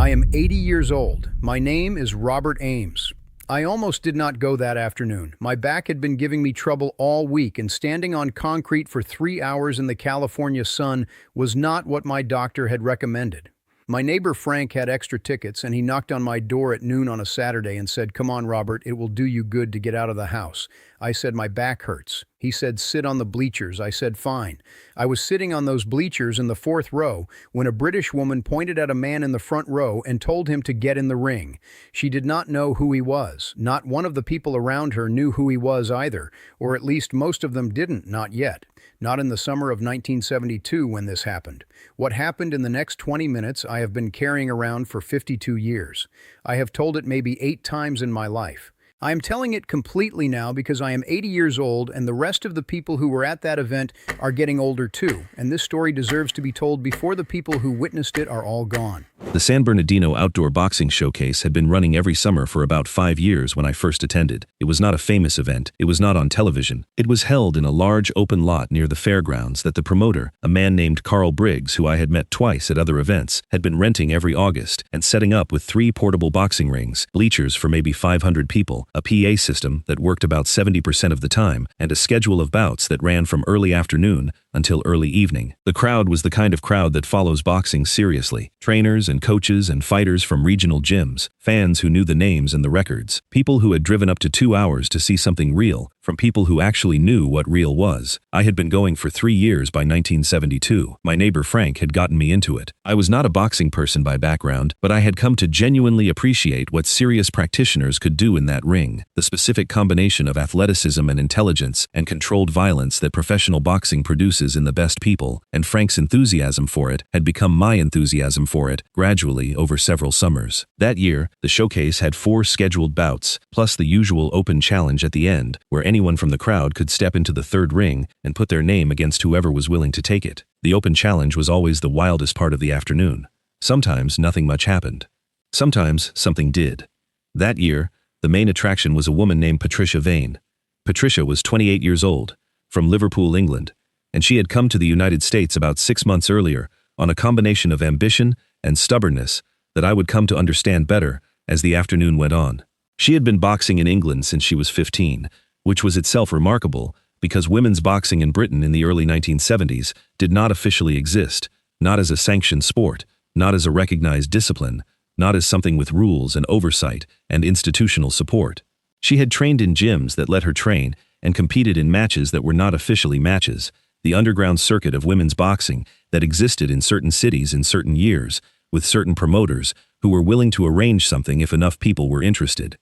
I am 80 years old. My name is Robert Ames. I almost did not go that afternoon. My back had been giving me trouble all week, and standing on concrete for 3 hours in the California sun was not what my doctor had recommended. My neighbor Frank had extra tickets, and he knocked on my door at noon on a Saturday and said, "Come on, Robert, it will do you good to get out of the house." I said, "My back hurts." He said, "Sit on the bleachers." I said, "Fine." I was sitting on those bleachers in the fourth row when a British woman pointed at a man in the front row and told him to get in the ring. She did not know who he was. Not one of the people around her knew who he was either, or at least most of them didn't, not yet. Not in the summer of 1972 when this happened. What happened in the next 20 minutes I have been carrying around for 52 years. I have told it maybe 8 times in my life. I am telling it completely now because I am 80 years old and the rest of the people who were at that event are getting older too, and this story deserves to be told before the people who witnessed it are all gone. The San Bernardino Outdoor Boxing Showcase had been running every summer for about 5 years when I first attended. It was not a famous event. It was not on television. It was held in a large open lot near the fairgrounds that the promoter, a man named Carl Briggs, who I had met twice at other events, had been renting every August and setting up with 3 portable boxing rings, bleachers for maybe 500 people, a PA system that worked about 70% of the time, and a schedule of bouts that ran from early afternoon until early evening. The crowd was the kind of crowd that follows boxing seriously. Trainers and coaches and fighters from regional gyms, fans who knew the names and the records, people who had driven up to 2 hours to see something real, from people who actually knew what real was. I had been going for 3 years by 1972. My neighbor Frank had gotten me into it. I was not a boxing person by background, but I had come to genuinely appreciate what serious practitioners could do in that ring. The specific combination of athleticism and intelligence and controlled violence that professional boxing produces in the best people, and Frank's enthusiasm for it had become my enthusiasm for it, gradually over several summers. That year, the showcase had 4 scheduled bouts, plus the usual open challenge at the end, where anyone from the crowd could step into the third ring and put their name against whoever was willing to take it. The open challenge was always the wildest part of the afternoon. Sometimes nothing much happened. Sometimes something did. That year, the main attraction was a woman named Patricia Vane. Patricia was 28 years old, from Liverpool, England, and she had come to the United States about 6 months earlier on a combination of ambition and stubbornness that I would come to understand better as the afternoon went on. She had been boxing in England since she was 15, which was itself remarkable because women's boxing in Britain in the early 1970s did not officially exist, not as a sanctioned sport, not as a recognized discipline, not as something with rules and oversight and institutional support. She had trained in gyms that let her train and competed in matches that were not officially matches, the underground circuit of women's boxing that existed in certain cities in certain years, with certain promoters who were willing to arrange something if enough people were interested.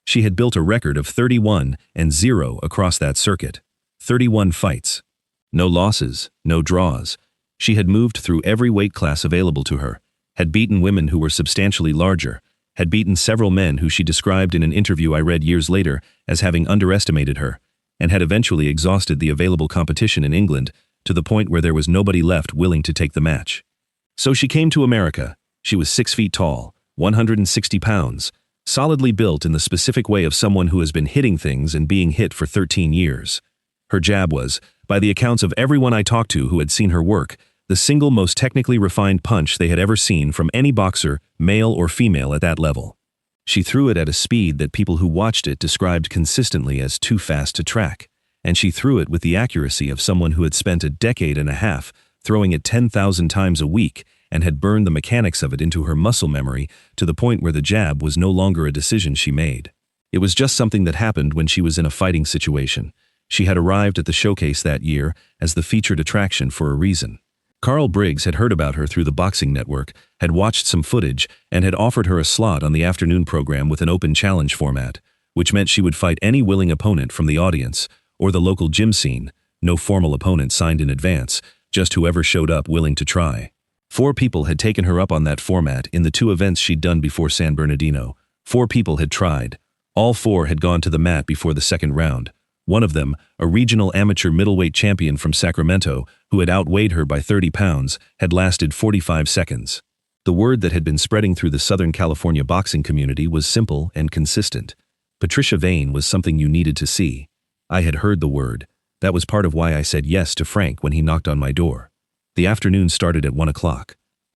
She had built a record of 31-0 across that circuit. 31 fights. No losses, no draws. She had moved through every weight class available to her, had beaten women who were substantially larger, had beaten several men who she described in an interview I read years later as having underestimated her, and had eventually exhausted the available competition in England to the point where there was nobody left willing to take the match. So she came to America. She was 6 feet tall, 160 pounds, solidly built in the specific way of someone who has been hitting things and being hit for 13 years. Her jab was, by the accounts of everyone I talked to who had seen her work, the single most technically refined punch they had ever seen from any boxer, male or female at that level. She threw it at a speed that people who watched it described consistently as too fast to track, and she threw it with the accuracy of someone who had spent a decade and a half throwing it 10,000 times a week and had burned the mechanics of it into her muscle memory to the point where the jab was no longer a decision she made. It was just something that happened when she was in a fighting situation. She had arrived at the showcase that year as the featured attraction for a reason. Carl Briggs had heard about her through the Boxing Network, had watched some footage, and had offered her a slot on the afternoon program with an open challenge format, which meant she would fight any willing opponent from the audience or the local gym scene, no formal opponent signed in advance, just whoever showed up willing to try. 4 people had taken her up on that format in the 2 events she'd done before San Bernardino. 4 people had tried. All 4 had gone to the mat before the second round. One of them, a regional amateur middleweight champion from Sacramento, who had outweighed her by 30 pounds, had lasted 45 seconds. The word that had been spreading through the Southern California boxing community was simple and consistent. Patricia Vane was something you needed to see. I had heard the word. That was part of why I said yes to Frank when he knocked on my door. The afternoon started at 1 o'clock.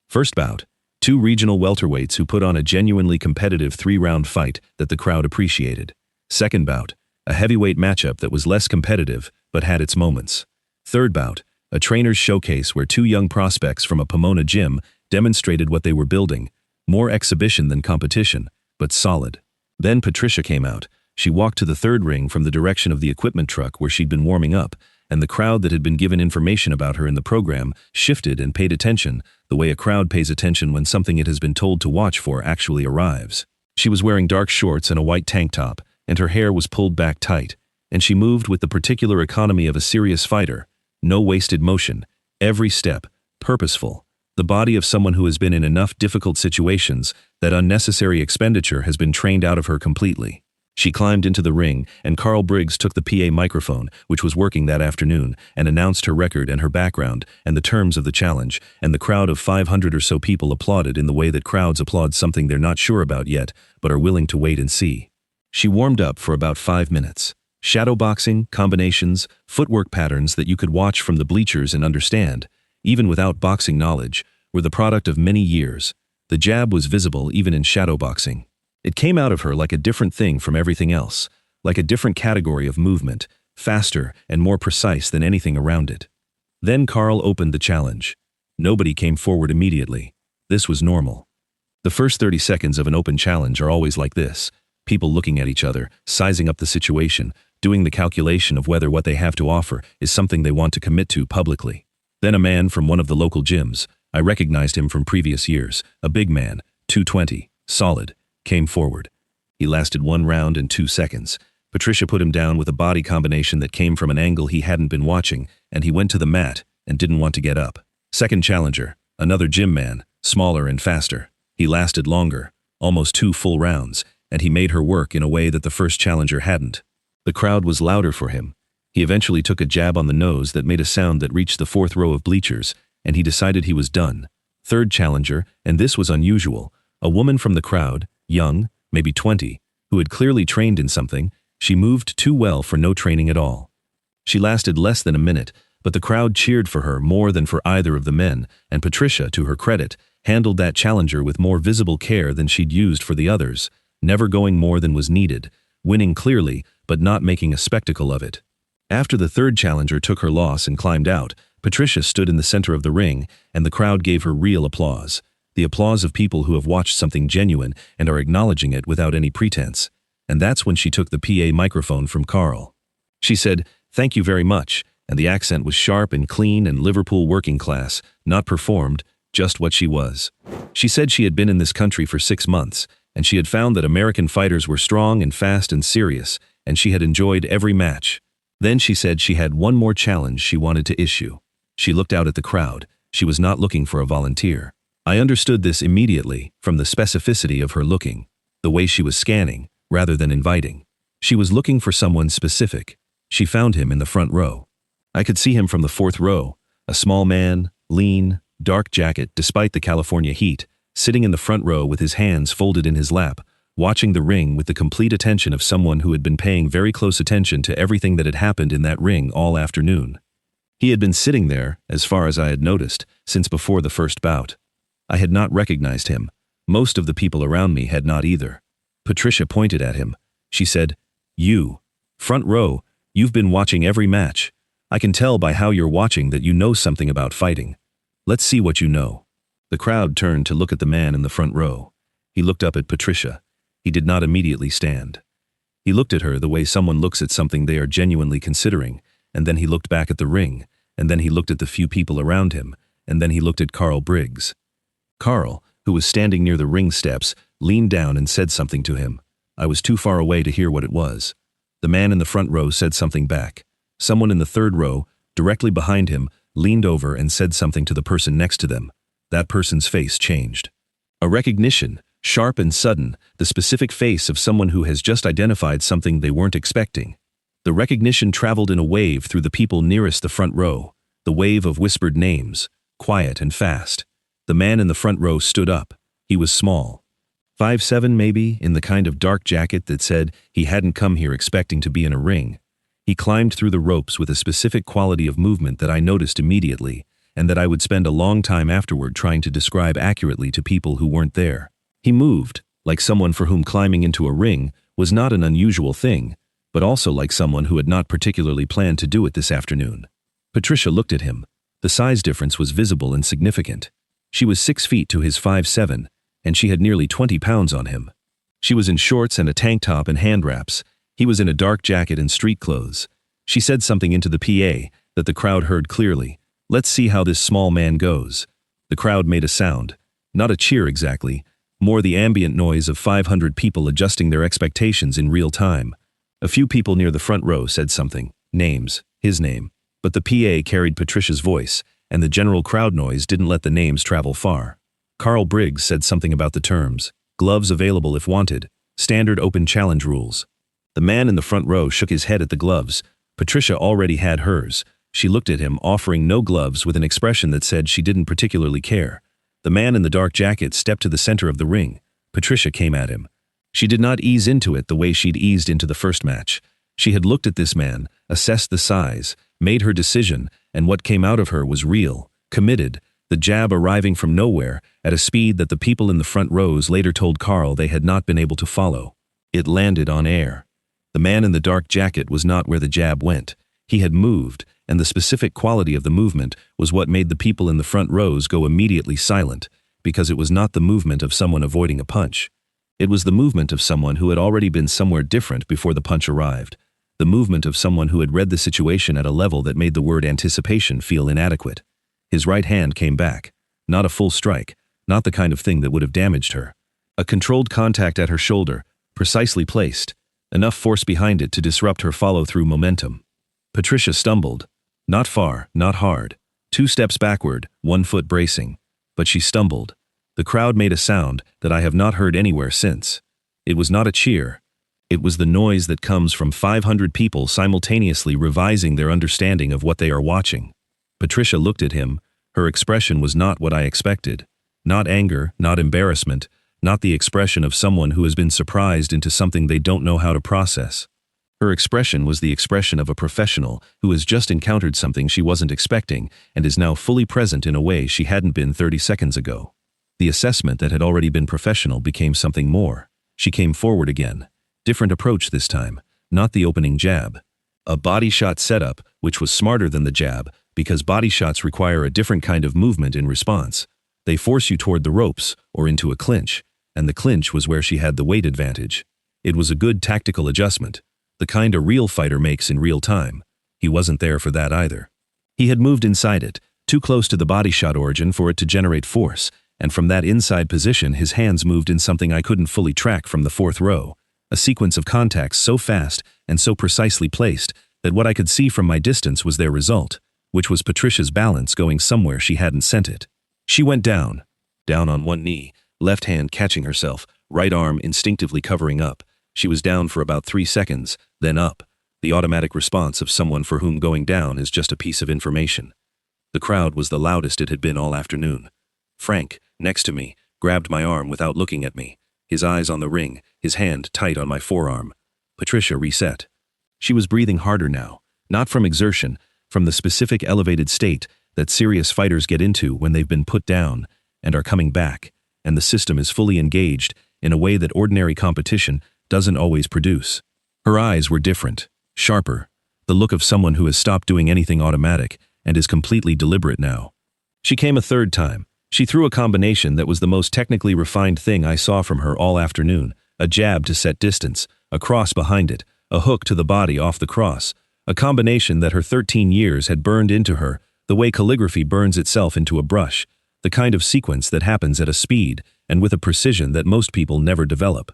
First bout, Two regional welterweights who put on a genuinely competitive 3-round fight that the crowd appreciated. Second bout, a heavyweight matchup that was less competitive but had its moments. Third bout, a trainer's showcase where two young prospects from a Pomona gym demonstrated what they were building, more exhibition than competition, but solid. Then Patricia came out. She walked to the third ring from the direction of the equipment truck where she'd been warming up, and the crowd that had been given information about her in the program shifted and paid attention, the way a crowd pays attention when something it has been told to watch for actually arrives. She was wearing dark shorts and a white tank top, and her hair was pulled back tight, and she moved with the particular economy of a serious fighter. No wasted motion, every step, purposeful. The body of someone who has been in enough difficult situations that unnecessary expenditure has been trained out of her completely. She climbed into the ring, and Carl Briggs took the PA microphone, which was working that afternoon, and announced her record and her background and the terms of the challenge, and the crowd of 500 or so people applauded in the way that crowds applaud something they're not sure about yet, but are willing to wait and see. She warmed up for about 5 minutes. Shadowboxing, combinations, footwork patterns that you could watch from the bleachers and understand, even without boxing knowledge, were the product of many years. The jab was visible even in shadowboxing. It came out of her like a different thing from everything else, like a different category of movement, faster and more precise than anything around it. Then Carl opened the challenge. Nobody came forward immediately. This was normal. The first 30 seconds of an open challenge are always like this, people looking at each other, sizing up the situation, doing the calculation of whether what they have to offer is something they want to commit to publicly. Then a man from one of the local gyms, I recognized him from previous years, a big man, 220, solid, came forward. He lasted 1 round and 2 seconds. Patricia put him down with a body combination that came from an angle he hadn't been watching, and he went to the mat and didn't want to get up. Second challenger, another gym man, smaller and faster. He lasted longer, almost 2 full rounds, and he made her work in a way that the first challenger hadn't. The crowd was louder for him. He eventually took a jab on the nose that made a sound that reached the 4th row of bleachers, and he decided he was done. Third challenger, and this was unusual, a woman from the crowd, young, maybe 20, who had clearly trained in something. She moved too well for no training at all. She lasted less than a minute, but the crowd cheered for her more than for either of the men, and Patricia, to her credit, handled that challenger with more visible care than she'd used for the others, never going more than was needed, winning clearly, but not making a spectacle of it. After the third challenger took her loss and climbed out, Patricia stood in the center of the ring, and the crowd gave her real applause. The applause of people who have watched something genuine and are acknowledging it without any pretense. And that's when she took the PA microphone from Carl. She said, "Thank you very much," and the accent was sharp and clean and Liverpool working class, not performed, just what she was. She said she had been in this country for 6 months, and she had found that American fighters were strong and fast and serious, and she had enjoyed every match. Then she said she had one more challenge she wanted to issue. She looked out at the crowd. She was not looking for a volunteer. I understood this immediately from the specificity of her looking, the way she was scanning, rather than inviting. She was looking for someone specific. She found him in the front row. I could see him from the 4th row, a small man, lean, dark jacket despite the California heat, sitting in the front row with his hands folded in his lap, watching the ring with the complete attention of someone who had been paying very close attention to everything that had happened in that ring all afternoon. He had been sitting there, as far as I had noticed, since before the first bout. I had not recognized him. Most of the people around me had not either. Patricia pointed at him. She said, "You, front row, you've been watching every match. I can tell by how you're watching that you know something about fighting. Let's see what you know." The crowd turned to look at the man in the front row. He looked up at Patricia. He did not immediately stand. He looked at her the way someone looks at something they are genuinely considering, and then he looked back at the ring, and then he looked at the few people around him, and then he looked at Carl Briggs. Carl, who was standing near the ring steps, leaned down and said something to him. I was too far away to hear what it was. The man in the front row said something back. Someone in the 3rd row, directly behind him, leaned over and said something to the person next to them. That person's face changed. A recognition, sharp and sudden, the specific face of someone who has just identified something they weren't expecting. The recognition traveled in a wave through the people nearest the front row, the wave of whispered names, quiet and fast. The man in the front row stood up. He was small. 5'7" maybe, in the kind of dark jacket that said he hadn't come here expecting to be in a ring. He climbed through the ropes with a specific quality of movement that I noticed immediately, and that I would spend a long time afterward trying to describe accurately to people who weren't there. He moved, like someone for whom climbing into a ring was not an unusual thing, but also like someone who had not particularly planned to do it this afternoon. Patricia looked at him. The size difference was visible and significant. She was 6 feet to his 5'7", and she had nearly 20 pounds on him. She was in shorts and a tank top and hand wraps. He was in a dark jacket and street clothes. She said something into the PA that the crowd heard clearly. "Let's see how this small man goes." The crowd made a sound. Not a cheer exactly, more the ambient noise of 500 people adjusting their expectations in real time. A few people near the front row said something, names, his name, but the PA carried Patricia's voice, and the general crowd noise didn't let the names travel far. Carl Briggs said something about the terms, gloves available if wanted, standard open challenge rules. The man in the front row shook his head at the gloves. Patricia already had hers. She looked at him, offering no gloves with an expression that said she didn't particularly care. The man in the dark jacket stepped to the center of the ring. Patricia came at him. She did not ease into it the way she'd eased into the first match. She had looked at this man, assessed the size, made her decision, and what came out of her was real, committed, the jab arriving from nowhere at a speed that the people in the front rows later told Carl they had not been able to follow. It landed on air. The man in the dark jacket was not where the jab went. He had moved, and the specific quality of the movement was what made the people in the front rows go immediately silent, because it was not the movement of someone avoiding a punch. It was the movement of someone who had already been somewhere different before the punch arrived, the movement of someone who had read the situation at a level that made the word anticipation feel inadequate. His right hand came back, not a full strike, not the kind of thing that would have damaged her. A controlled contact at her shoulder, precisely placed, enough force behind it to disrupt her follow-through momentum. Patricia stumbled. Not far, not hard. 2 steps backward, 1 foot bracing. But she stumbled. The crowd made a sound that I have not heard anywhere since. It was not a cheer. It was the noise that comes from 500 people simultaneously revising their understanding of what they are watching. Patricia looked at him. Her expression was not what I expected. Not anger, not embarrassment, not the expression of someone who has been surprised into something they don't know how to process. Her expression was the expression of a professional who has just encountered something she wasn't expecting and is now fully present in a way she hadn't been 30 seconds ago. The assessment that had already been professional became something more. She came forward again. Different approach this time, not the opening jab. A body shot setup, which was smarter than the jab, because body shots require a different kind of movement in response. They force you toward the ropes or into a clinch, and the clinch was where she had the weight advantage. It was a good tactical adjustment, the kind a real fighter makes in real time. He wasn't there for that either. He had moved inside it, too close to the body shot origin for it to generate force, and from that inside position his hands moved in something I couldn't fully track from the 4th row, a sequence of contacts so fast and so precisely placed that what I could see from my distance was their result, which was Patricia's balance going somewhere she hadn't sent it. She went down on one knee, left hand catching herself, right arm instinctively covering up. She was down for about 3 seconds, then up, the automatic response of someone for whom going down is just a piece of information. The crowd was the loudest it had been all afternoon. Frank, next to me, grabbed my arm without looking at me, his eyes on the ring, his hand tight on my forearm. Patricia reset. She was breathing harder now, not from exertion, from the specific elevated state that serious fighters get into when they've been put down and are coming back, and the system is fully engaged in a way that ordinary competition doesn't always produce. Her eyes were different, sharper, the look of someone who has stopped doing anything automatic and is completely deliberate now. She came a 3rd time. She threw a combination that was the most technically refined thing I saw from her all afternoon, a jab to set distance, a cross behind it, a hook to the body off the cross, a combination that her 13 years had burned into her, the way calligraphy burns itself into a brush, the kind of sequence that happens at a speed and with a precision that most people never develop.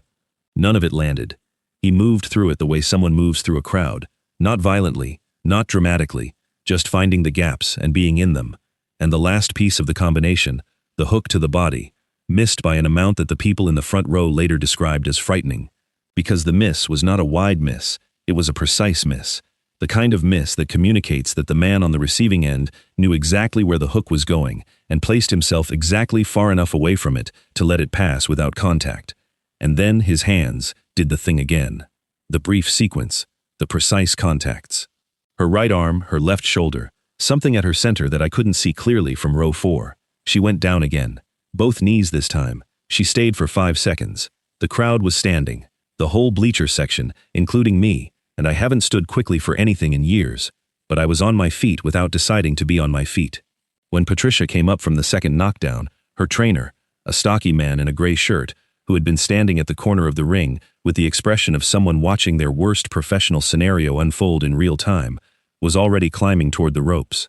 None of it landed. He moved through it the way someone moves through a crowd, not violently, not dramatically, just finding the gaps and being in them. And the last piece of the combination, the hook to the body, missed by an amount that the people in the front row later described as frightening. Because the miss was not a wide miss, it was a precise miss. The kind of miss that communicates that the man on the receiving end knew exactly where the hook was going and placed himself exactly far enough away from it to let it pass without contact. And then his hands did the thing again. The brief sequence, the precise contacts. Her right arm, her left shoulder, Something at her center that I couldn't see clearly from row 4. She went down again. Both knees this time. She stayed for 5 seconds. The crowd was standing. The whole bleacher section, including me, and I haven't stood quickly for anything in years. But I was on my feet without deciding to be on my feet. When Patricia came up from the second knockdown, her trainer, a stocky man in a gray shirt, who had been standing at the corner of the ring with the expression of someone watching their worst professional scenario unfold in real time, was already climbing toward the ropes.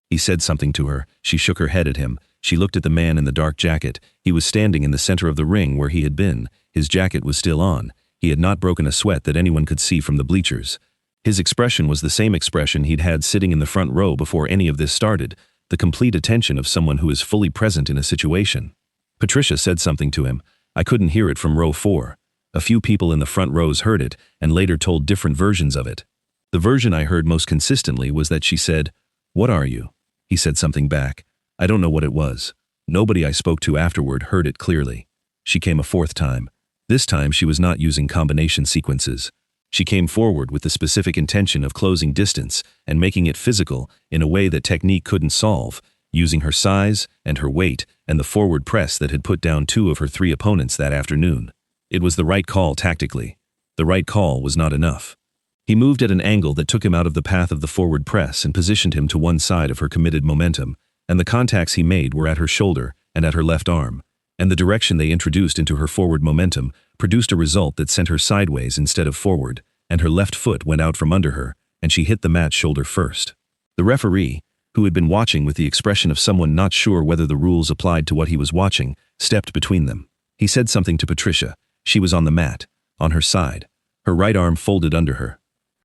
He said something to her. She shook her head at him. She looked at the man in the dark jacket. He was standing in the center of the ring where he had been. His jacket was still on. He had not broken a sweat that anyone could see from the bleachers. His expression was the same expression he'd had sitting in the front row before any of this started, the complete attention of someone who is fully present in a situation. Patricia said something to him. I couldn't hear it from row 4. A few people in the front rows heard it and later told different versions of it. The version I heard most consistently was that she said, "What are you?" He said something back. I don't know what it was. Nobody I spoke to afterward heard it clearly. She came a 4th time. This time she was not using combination sequences. She came forward with the specific intention of closing distance and making it physical in a way that technique couldn't solve, using her size and her weight and the forward press that had put down 2 of her 3 opponents that afternoon. It was the right call tactically. The right call was not enough. He moved at an angle that took him out of the path of the forward press and positioned him to one side of her committed momentum, and the contacts he made were at her shoulder and at her left arm, and the direction they introduced into her forward momentum produced a result that sent her sideways instead of forward, and her left foot went out from under her, and she hit the mat shoulder first. The referee, who had been watching with the expression of someone not sure whether the rules applied to what he was watching, stepped between them. He said something to Patricia. She was on the mat, on her side, her right arm folded under her.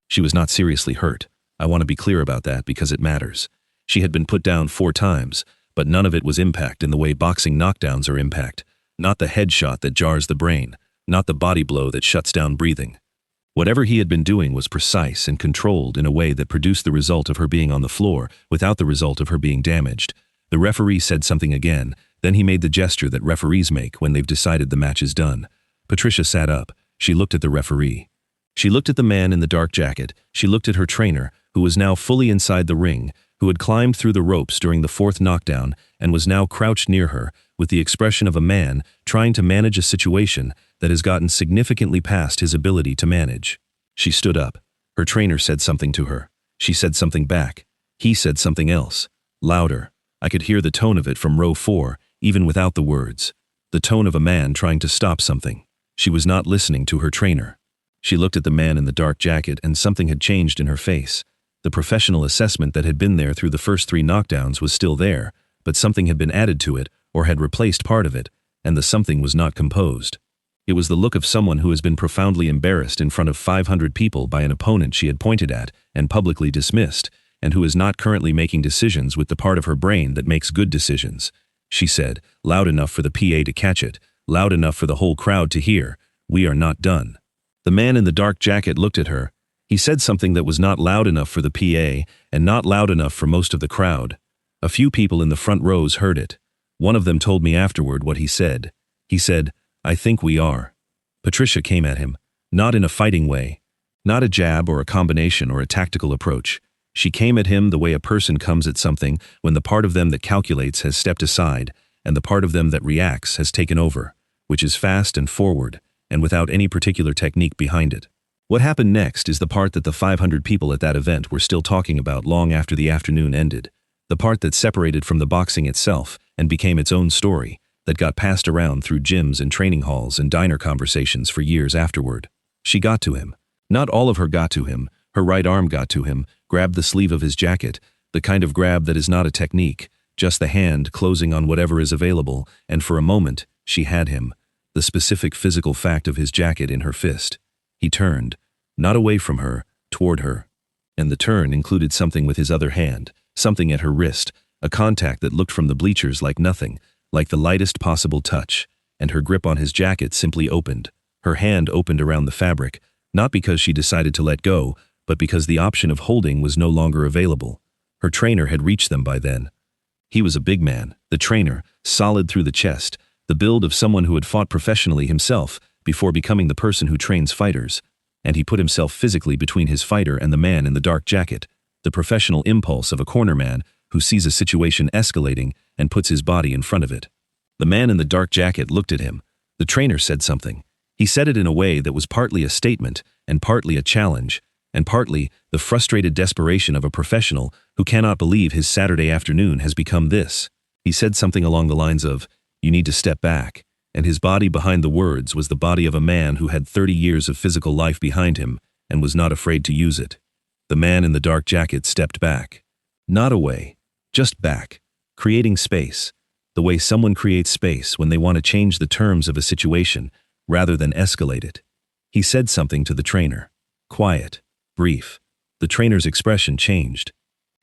She was not seriously hurt. I want to be clear about that because it matters. She had been put down 4 times, but none of it was impact in the way boxing knockdowns are impact, not the headshot that jars the brain, not the body blow that shuts down breathing. Whatever he had been doing was precise and controlled in a way that produced the result of her being on the floor without the result of her being damaged. The referee said something again, then he made the gesture that referees make when they've decided the match is done. Patricia sat up. She looked at the referee. She looked at the man in the dark jacket. She looked at her trainer, who was now fully inside the ring, who had climbed through the ropes during the 4th knockdown and was now crouched near her with the expression of a man trying to manage a situation that has gotten significantly past his ability to manage. She stood up. Her trainer said something to her. She said something back. He said something else, louder. I could hear the tone of it from row 4, even without the words. The tone of a man trying to stop something. She was not listening to her trainer. She looked at the man in the dark jacket and something had changed in her face. The professional assessment that had been there through the first 3 knockdowns was still there, but something had been added to it or had replaced part of it, and the something was not composed. It was the look of someone who has been profoundly embarrassed in front of 500 people by an opponent she had pointed at and publicly dismissed, and who is not currently making decisions with the part of her brain that makes good decisions. She said, loud enough for the PA to catch it, loud enough for the whole crowd to hear, "We are not done." The man in the dark jacket looked at her. He said something that was not loud enough for the PA and not loud enough for most of the crowd. A few people in the front rows heard it. One of them told me afterward what he said. He said, "I think we are." Patricia came at him, not in a fighting way, not a jab or a combination or a tactical approach. She came at him the way a person comes at something when the part of them that calculates has stepped aside and the part of them that reacts has taken over, which is fast and forward, and without any particular technique behind it. What happened next is the part that the 500 people at that event were still talking about long after the afternoon ended, the part that separated from the boxing itself and became its own story, that got passed around through gyms and training halls and diner conversations for years afterward. She got to him. Not all of her got to him. Her right arm got to him, grabbed the sleeve of his jacket, the kind of grab that is not a technique, just the hand closing on whatever is available, and for a moment, she had him, the specific physical fact of his jacket in her fist. He turned, not away from her, toward her. And the turn included something with his other hand, something at her wrist, a contact that looked from the bleachers like nothing, like the lightest possible touch, and her grip on his jacket simply opened. Her hand opened around the fabric, not because she decided to let go, but because the option of holding was no longer available. Her trainer had reached them by then. He was a big man, the trainer, solid through the chest, the build of someone who had fought professionally himself before becoming the person who trains fighters, and he put himself physically between his fighter and the man in the dark jacket. the professional impulse of a cornerman who sees a situation escalating and puts his body in front of it. The man in the dark jacket looked at him. The trainer said something. He said it in a way that was partly a statement and partly a challenge, and partly the frustrated desperation of a professional who cannot believe his Saturday afternoon has become this. He said something along the lines of, "You need to step back," and his body behind the words was the body of a man who had 30 years of physical life behind him and was not afraid to use it. The man in the dark jacket stepped back. Not away, just back, creating space, the way someone creates space when they want to change the terms of a situation rather than escalate it. He said something to the trainer. Quiet, brief. The trainer's expression changed.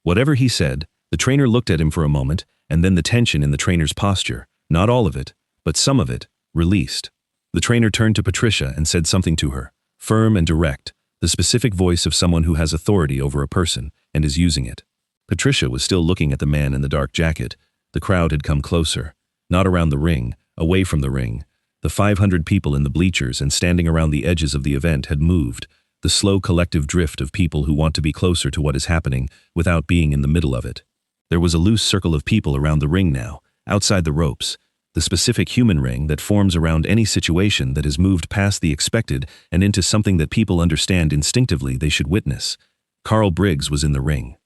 Whatever he said, the trainer looked at him for a moment, and then the tension in the trainer's posture, not all of it, but some of it, released. The trainer turned to Patricia and said something to her, firm and direct, the specific voice of someone who has authority over a person and is using it. Patricia was still looking at the man in the dark jacket. The crowd had come closer, not around the ring, away from the ring. The 500 people in the bleachers and standing around the edges of the event had moved, the slow collective drift of people who want to be closer to what is happening without being in the middle of it. There was a loose circle of people around the ring now, outside the ropes, the specific human ring that forms around any situation that has moved past the expected and into something that people understand instinctively they should witness. Carl Briggs was in the ring.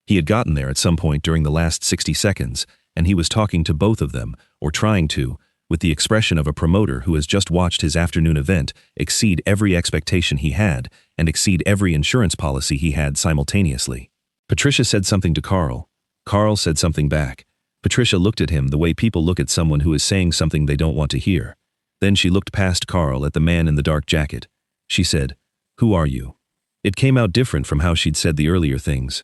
He had gotten there at some point during the last 60 seconds, and he was talking to both of them, or trying to, with the expression of a promoter who has just watched his afternoon event exceed every expectation he had and exceed every insurance policy he had simultaneously. Patricia said something to Carl. Carl said something back. Patricia looked at him the way people look at someone who is saying something they don't want to hear. Then she looked past Carl at the man in the dark jacket. She said, "Who are you?" It came out different from how she'd said the earlier things.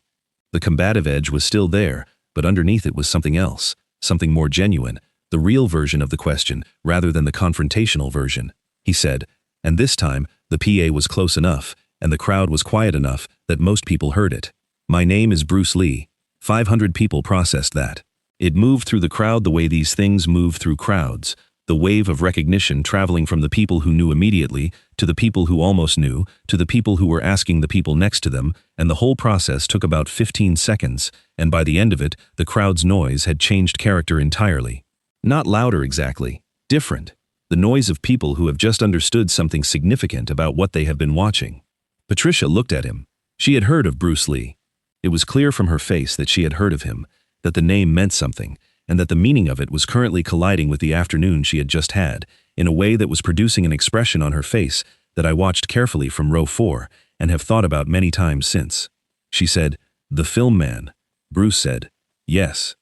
The combative edge was still there, but underneath it was something else, something more genuine, the real version of the question rather than the confrontational version. He said, and this time the PA was close enough and the crowd was quiet enough that most people heard it. "My name is Bruce Lee." 500 people processed that. It moved through the crowd the way these things move through crowds, the wave of recognition traveling from the people who knew immediately, to the people who almost knew, to the people who were asking the people next to them, and the whole process took about 15 seconds, and by the end of it, the crowd's noise had changed character entirely. Not louder exactly, different. The noise of people who have just understood something significant about what they have been watching. Patricia looked at him. She had heard of Bruce Lee. It was clear from her face that she had heard of him, that the name meant something, and that the meaning of it was currently colliding with the afternoon she had just had, in a way that was producing an expression on her face that I watched carefully from row 4 and have thought about many times since. She said, "The film man." Bruce said, "Yes."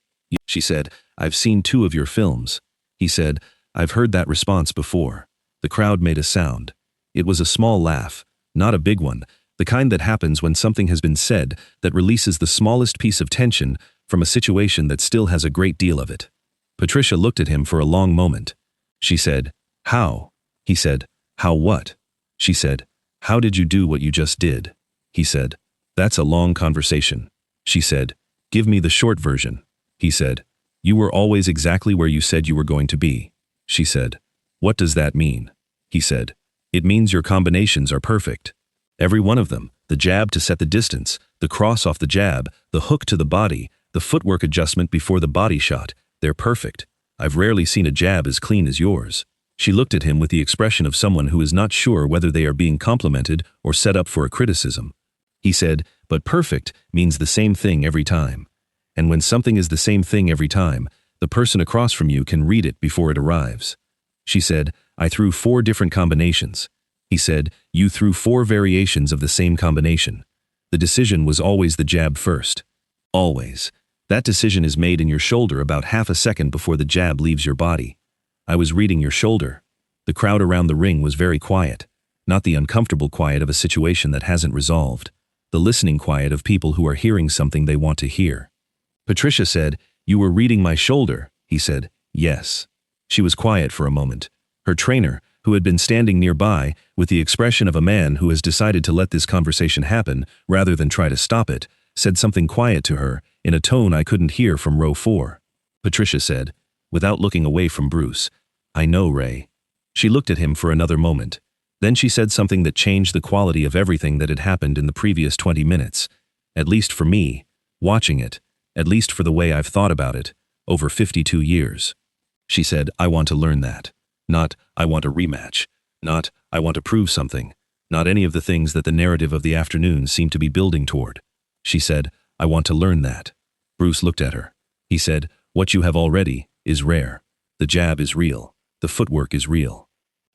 She said, "I've seen 2 of your films." He said, "I've heard that response before." The crowd made a sound. It was a small laugh, not a big one, the kind that happens when something has been said that releases the smallest piece of tension from a situation that still has a great deal of it. Patricia looked at him for a long moment. She said, "How?" He said, "How what?" She said, "How did you do what you just did?" He said, "That's a long conversation." She said, "Give me the short version." He said, "You were always exactly where you said you were going to be." She said, "What does that mean?" He said, "It means your combinations are perfect. Every one of them, the jab to set the distance, the cross off the jab, the hook to the body, the footwork adjustment before the body shot, they're perfect. I've rarely seen a jab as clean as yours." She looked at him with the expression of someone who is not sure whether they are being complimented or set up for a criticism. He said, "But perfect means the same thing every time. And when something is the same thing every time, the person across from you can read it before it arrives." She said, "I threw 4 different combinations." He said, "You threw 4 variations of the same combination. The decision was always the jab first. Always. That decision is made in your shoulder about half a second before the jab leaves your body. I was reading your shoulder." The crowd around the ring was very quiet, not the uncomfortable quiet of a situation that hasn't resolved, the listening quiet of people who are hearing something they want to hear. Patricia said, "You were reading my shoulder." He said, "Yes." She was quiet for a moment. Her trainer, who had been standing nearby, with the expression of a man who has decided to let this conversation happen rather than try to stop it, said something quiet to her, in a tone I couldn't hear from row 4. Patricia said, without looking away from Bruce, "I know, Ray." She looked at him for another moment. Then she said something that changed the quality of everything that had happened in the previous 20 minutes. At least for me, watching it, at least for the way I've thought about it, over 52 years. She said, I want to learn that. Not, I want a rematch. Not, I want to prove something. Not any of the things that the narrative of the afternoon seemed to be building toward. She said, I want to learn that. Bruce looked at her. He said, what you have already is rare. The jab is real. The footwork is real.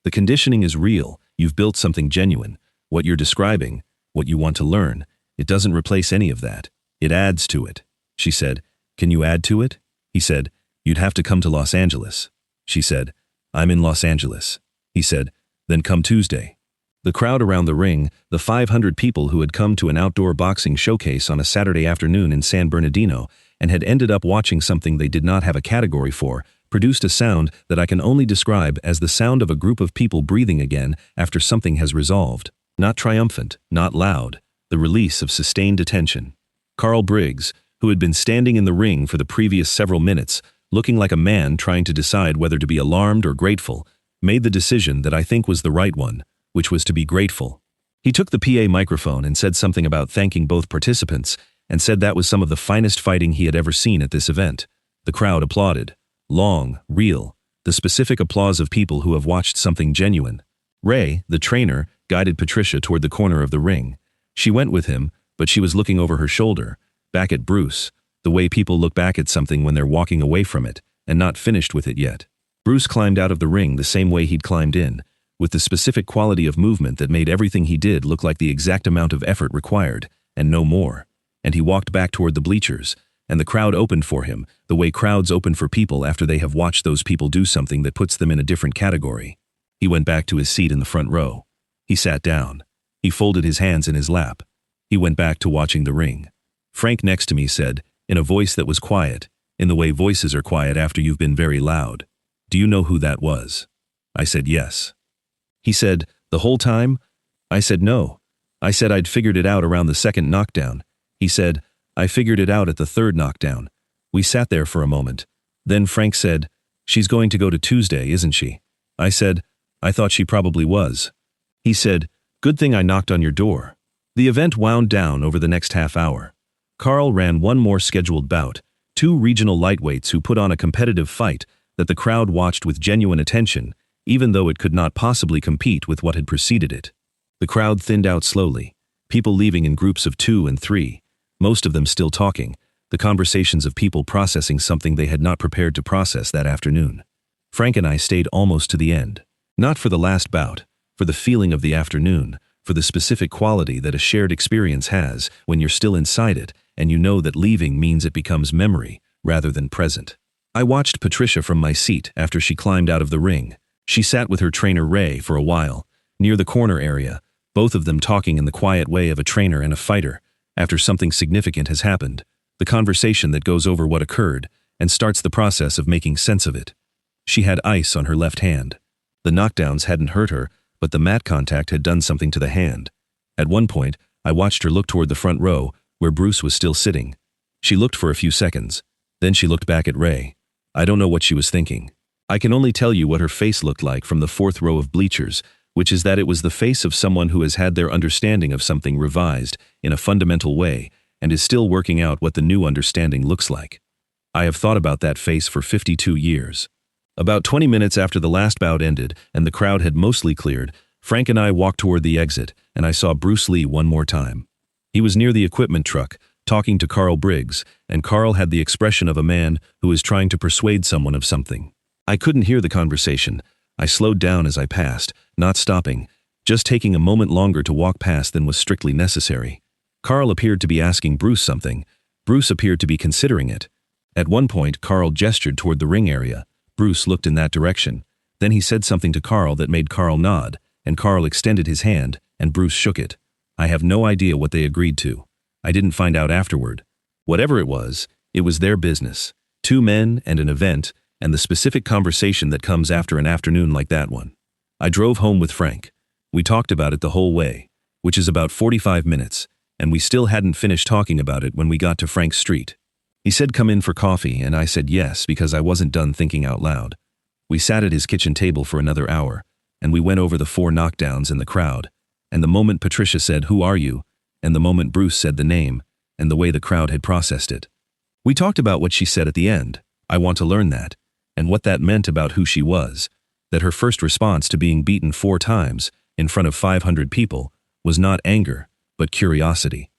The conditioning is real. You've built something genuine. What you're describing, what you want to learn, it doesn't replace any of that. It adds to it. She said, can you add to it? He said, you'd have to come to Los Angeles. She said, I'm in Los Angeles. He said, then come Tuesday. The crowd around the ring, the 500 people who had come to an outdoor boxing showcase on a Saturday afternoon in San Bernardino and had ended up watching something they did not have a category for, produced a sound that I can only describe as the sound of a group of people breathing again after something has resolved. Not triumphant, not loud, the release of sustained attention. Carl Briggs, who had been standing in the ring for the previous several minutes, looking like a man trying to decide whether to be alarmed or grateful, made the decision that I think was the right one, which was to be grateful. He took the PA microphone and said something about thanking both participants and said that was some of the finest fighting he had ever seen at this event. The crowd applauded. Long, real, the specific applause of people who have watched something genuine. Ray, the trainer, guided Patricia toward the corner of the ring. She went with him, but she was looking over her shoulder, back at Bruce, the way people look back at something when they're walking away from it and not finished with it yet. Bruce climbed out of the ring the same way he'd climbed in, with the specific quality of movement that made everything he did look like the exact amount of effort required, and no more. And he walked back toward the bleachers, and the crowd opened for him, the way crowds open for people after they have watched those people do something that puts them in a different category. He went back to his seat in the front row. He sat down. He folded his hands in his lap. He went back to watching the ring. Frank next to me said, in a voice that was quiet, in the way voices are quiet after you've been very loud, do you know who that was? I said yes. He said, the whole time? I said no. I said I'd figured it out around the second knockdown. He said, I figured it out at the third knockdown. We sat there for a moment. Then Frank said, she's going to go to Tuesday, isn't she? I said, I thought she probably was. He said, good thing I knocked on your door. The event wound down over the next half hour. Carl ran one more scheduled bout, two regional lightweights who put on a competitive fight that the crowd watched with genuine attention, even though it could not possibly compete with what had preceded it. The crowd thinned out slowly, people leaving in groups of 2 and 3, most of them still talking, the conversations of people processing something they had not prepared to process that afternoon. Frank and I stayed almost to the end. Not for the last bout, for the feeling of the afternoon, for the specific quality that a shared experience has when you're still inside it and you know that leaving means it becomes memory rather than present. I watched Patricia from my seat after she climbed out of the ring. She sat with her trainer Ray for a while, near the corner area, both of them talking in the quiet way of a trainer and a fighter, after something significant has happened, the conversation that goes over what occurred and starts the process of making sense of it. She had ice on her left hand. The knockdowns hadn't hurt her, but the mat contact had done something to the hand. At one point, I watched her look toward the front row, where Bruce was still sitting. She looked for a few seconds. Then she looked back at Ray. I don't know what she was thinking. I can only tell you what her face looked like from the fourth row of bleachers, which is that it was the face of someone who has had their understanding of something revised in a fundamental way and is still working out what the new understanding looks like. I have thought about that face for 52 years. About 20 minutes after the last bout ended and the crowd had mostly cleared, Frank and I walked toward the exit, and I saw Bruce Lee one more time. He was near the equipment truck, talking to Carl Briggs, and Carl had the expression of a man who is trying to persuade someone of something. I couldn't hear the conversation. I slowed down as I passed, not stopping, just taking a moment longer to walk past than was strictly necessary. Carl appeared to be asking Bruce something. Bruce appeared to be considering it. At one point, Carl gestured toward the ring area. Bruce looked in that direction. Then he said something to Carl that made Carl nod, and Carl extended his hand, and Bruce shook it. I have no idea what they agreed to. I didn't find out afterward. Whatever it was their business. 2 men and an event, and the specific conversation that comes after an afternoon like that one. I drove home with Frank. We talked about it the whole way, which is about 45 minutes, and we still hadn't finished talking about it when we got to Frank's street. He said come in for coffee, and I said yes because I wasn't done thinking out loud. We sat at his kitchen table for another hour, and we went over the 4 knockdowns in the crowd, and the moment Patricia said, "Who are you?" and the moment Bruce said the name, and the way the crowd had processed it. We talked about what she said at the end, "I want to learn that," and what that meant about who she was, that her first response to being beaten 4 times in front of 500 people was not anger, but curiosity.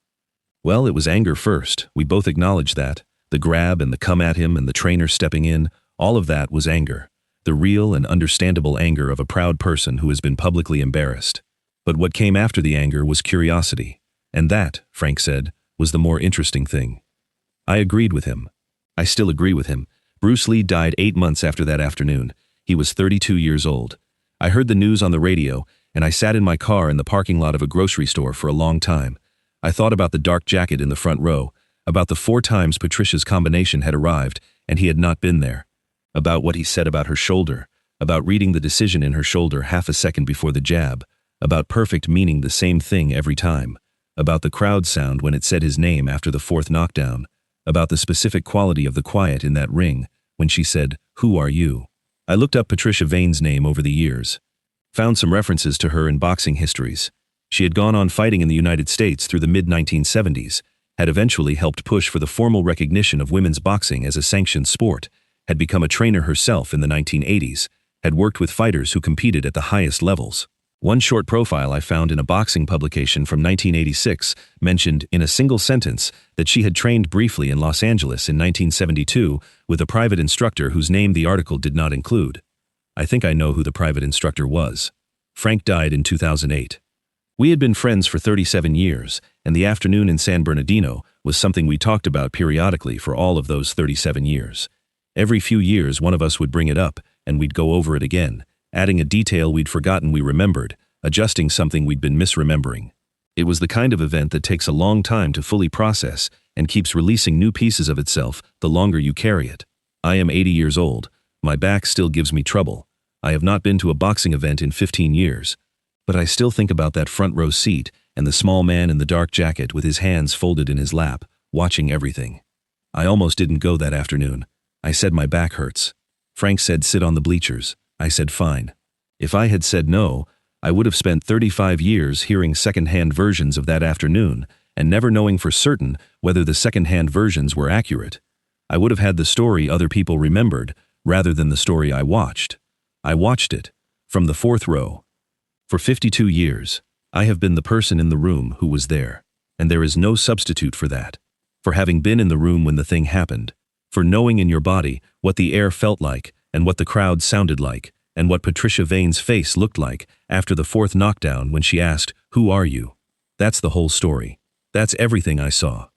Well, it was anger first. We both acknowledged that. The grab and the come at him and the trainer stepping in, all of that was anger. The real and understandable anger of a proud person who has been publicly embarrassed. But what came after the anger was curiosity. And that, Frank said, was the more interesting thing. I agreed with him. I still agree with him. Bruce Lee died 8 months after that afternoon. He was 32 years old. I heard the news on the radio, and I sat in my car in the parking lot of a grocery store for a long time. I thought about the dark jacket in the front row, about the 4 times Patricia's combination had arrived and he had not been there, about what he said about her shoulder, about reading the decision in her shoulder half a second before the jab, about perfect meaning the same thing every time, about the crowd sound when it said his name after the 4th knockdown, about the specific quality of the quiet in that ring when she said, "Who are you?" I looked up Patricia Vane's name over the years, found some references to her in boxing histories. She had gone on fighting in the United States through the mid-1970s, had eventually helped push for the formal recognition of women's boxing as a sanctioned sport, had become a trainer herself in the 1980s, had worked with fighters who competed at the highest levels. One short profile I found in a boxing publication from 1986 mentioned in a single sentence that she had trained briefly in Los Angeles in 1972 with a private instructor whose name the article did not include. I think I know who the private instructor was. Frank died in 2008. We had been friends for 37 years, and the afternoon in San Bernardino was something we talked about periodically for all of those 37 years. Every few years one of us would bring it up, and we'd go over it again, adding a detail we'd forgotten we remembered, adjusting something we'd been misremembering. It was the kind of event that takes a long time to fully process and keeps releasing new pieces of itself the longer you carry it. I am 80 years old. My back still gives me trouble. I have not been to a boxing event in 15 years. But I still think about that front row seat and the small man in the dark jacket with his hands folded in his lap, watching everything. I almost didn't go that afternoon. I said my back hurts. Frank said sit on the bleachers. I said fine. If I had said no, I would have spent 35 years hearing second-hand versions of that afternoon and never knowing for certain whether the second-hand versions were accurate. I would have had the story other people remembered rather than the story I watched. I watched it, from the 4th row. For 52 years, I have been the person in the room who was there, and there is no substitute for that. For having been in the room when the thing happened, for knowing in your body what the air felt like and what the crowd sounded like, and what Patricia Vane's face looked like after the 4th knockdown when she asked, "Who are you?" That's the whole story. That's everything I saw.